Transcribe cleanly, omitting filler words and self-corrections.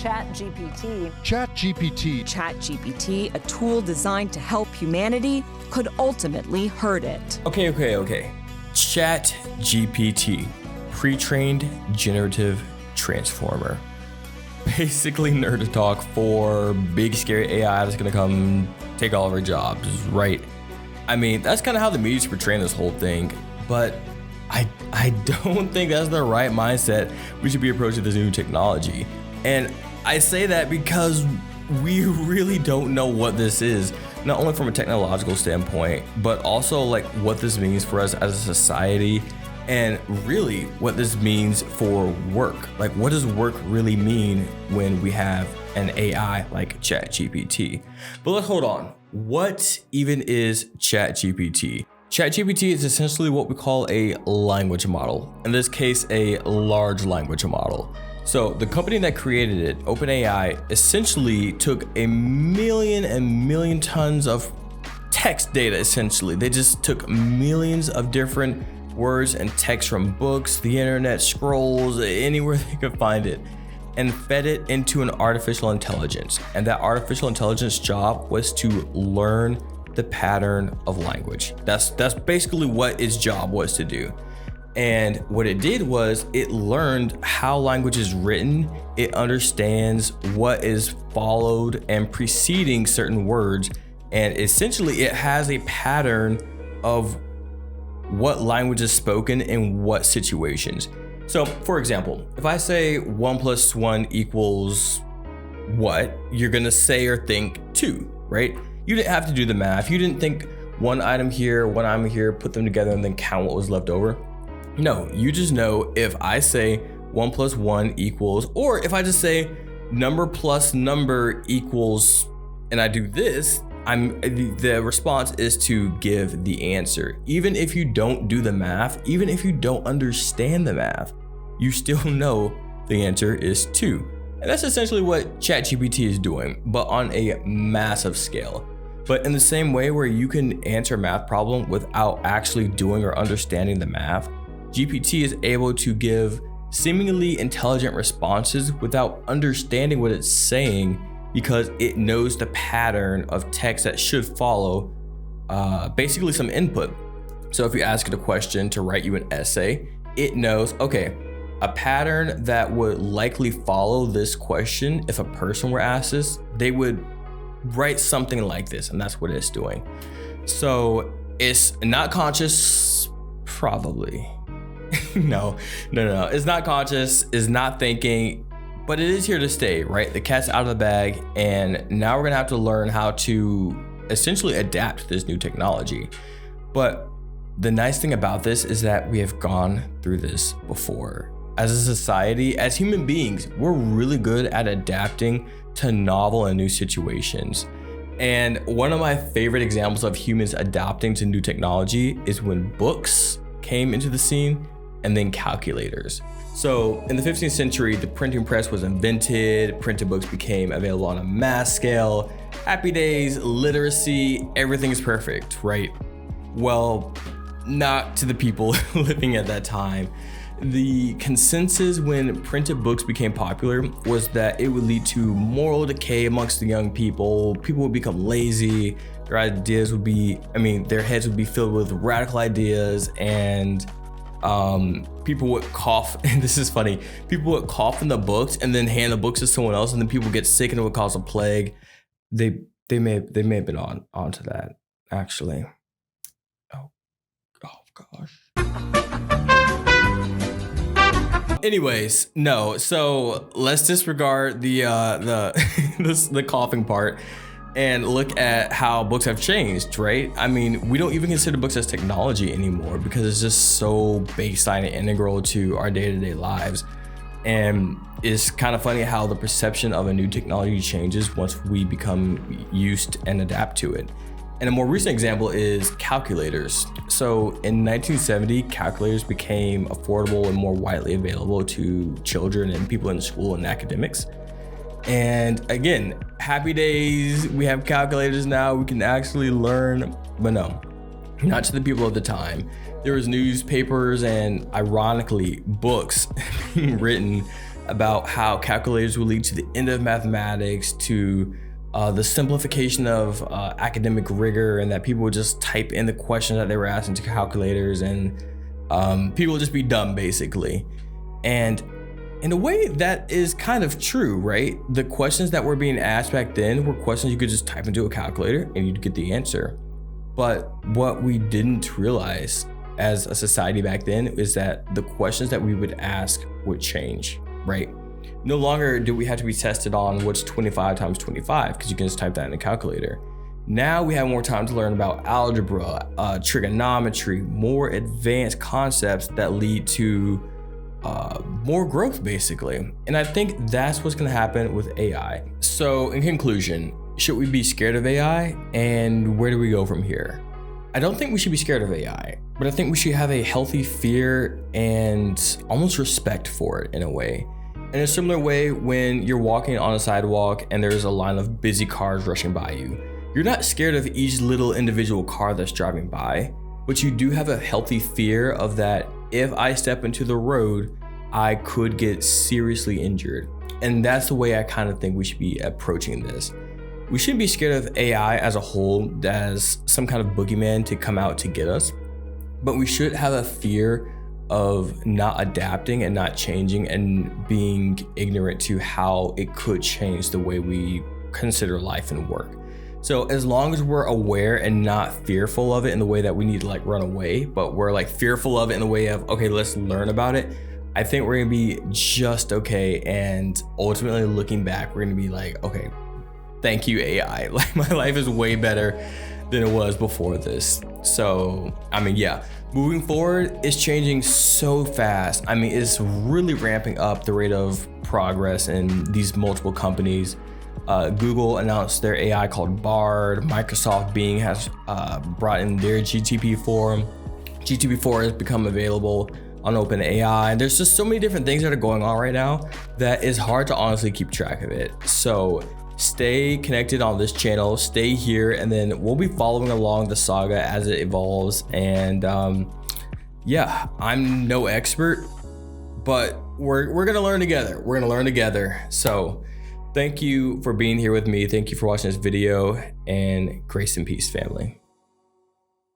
ChatGPT. ChatGPT, a tool designed to help humanity, could ultimately hurt it. Okay. ChatGPT, pre-trained generative transformer. Basically nerd talk for big scary AI that's gonna come take all of our jobs, right? I mean, that's kind of how the media's portraying this whole thing, but I don't think that's the right mindset we should be approaching this new technology. And I say that because we really don't know what this is, not only from a technological standpoint, but also like what this means for us as a society, and really what this means for work. Like, what does work really mean when we have an AI like ChatGPT? But let's hold on. What even is ChatGPT? ChatGPT is essentially what we call a language model. In this case, a large language model. So the company that created it, OpenAI, essentially took a million tons of text data, essentially. They just took millions of different words and text from books, the internet, scrolls, anywhere they could find it, and fed it into an artificial intelligence. And that artificial intelligence job was to learn the pattern of language. That's basically what its job was to do. And what it did was it learned how language is written. It understands what is followed and preceding certain words. And essentially it has a pattern of what language is spoken in what situations. So for example, if I say 1 + 1 equals what, you're gonna say or think 2, right? You didn't have to do the math. You didn't think one item here, one item here, put them together and then count what was left over. No, you just know if I say 1 + 1 equals, or if I just say number plus number equals, and I do this, the response is to give the answer. Even if you don't do the math, even if you don't understand the math, you still know the answer is 2. And that's essentially what ChatGPT is doing, but on a massive scale. But in the same way where you can answer a math problem without actually doing or understanding the math, GPT is able to give seemingly intelligent responses without understanding what it's saying, because it knows the pattern of text that should follow basically some input. So if you ask it a question to write you an essay, it knows, okay, a pattern that would likely follow this question, if a person were asked this, they would write something like this, and that's what it's doing. So it's not conscious, probably. No, it's not conscious, it's not thinking, but it is here to stay, right? The cat's out of the bag, and now we're gonna have to learn how to essentially adapt to this new technology. But the nice thing about this is that we have gone through this before. As a society, as human beings, we're really good at adapting to novel and new situations. And one of my favorite examples of humans adapting to new technology is when books came into the scene, and then calculators. So in the 15th century, the printing press was invented, printed books became available on a mass scale. Happy days, literacy, everything is perfect, right? Well, not to the people living at that time. The consensus when printed books became popular was that it would lead to moral decay amongst the young people. People would become lazy. Their heads would be filled with radical ideas, and people would cough. And this is funny. People would cough in the books and then hand the books to someone else, and then people get sick and it would cause a plague. They may have been onto that, actually. Oh gosh. Anyways, no. So let's disregard the the coughing part and look at how books have changed, right? I mean, we don't even consider books as technology anymore because it's just so baseline and integral to our day-to-day lives. And it's kind of funny how the perception of a new technology changes once we become used and adapt to it. And a more recent example is calculators. So in 1970, calculators became affordable and more widely available to children and people in school and academics. And again, happy days, we have calculators now, we can actually learn, but no, not to the people of the time. There was newspapers and ironically books being written about how calculators will lead to the end of mathematics, to the simplification of academic rigor, and that people would just type in the questions that they were asked into calculators, and people will just be dumb basically. And in a way that is kind of true, right? The questions that were being asked back then were questions you could just type into a calculator and you'd get the answer. But what we didn't realize as a society back then is that the questions that we would ask would change, right? No longer do we have to be tested on what's 25 times 25, because you can just type that in a calculator. Now we have more time to learn about algebra, trigonometry, more advanced concepts that lead to more growth basically. And I think that's what's gonna happen with AI. So in conclusion, should we be scared of AI, and where do we go from here? I don't think we should be scared of AI, but I think we should have a healthy fear and almost respect for it in a way. In a similar way, when you're walking on a sidewalk and there's a line of busy cars rushing by you, you're not scared of each little individual car that's driving by, but you do have a healthy fear of that if I step into the road, I could get seriously injured. And that's the way I kind of think we should be approaching this. We shouldn't be scared of AI as a whole, as some kind of boogeyman to come out to get us, but we should have a fear of not adapting and not changing and being ignorant to how it could change the way we consider life and work. So as long as we're aware and not fearful of it in the way that we need to like run away, but we're like fearful of it in the way of, okay, let's learn about it, I think we're gonna be just okay. And ultimately looking back, we're gonna be like, okay, thank you AI. Like my life is way better than it was before this. So, I mean, yeah, moving forward, it's changing so fast. I mean, it's really ramping up the rate of progress in these multiple companies. Google announced their AI called Bard. Microsoft Bing has brought in their GPT-4. GPT-4 has become available on OpenAI. There's just so many different things that are going on right now that it's hard to honestly keep track of it. So stay connected on this channel, stay here, and then we'll be following along the saga as it evolves. And yeah, I'm no expert, but we're gonna learn together. We're gonna learn together. So thank you for being here with me. Thank you for watching this video, and grace and peace, family.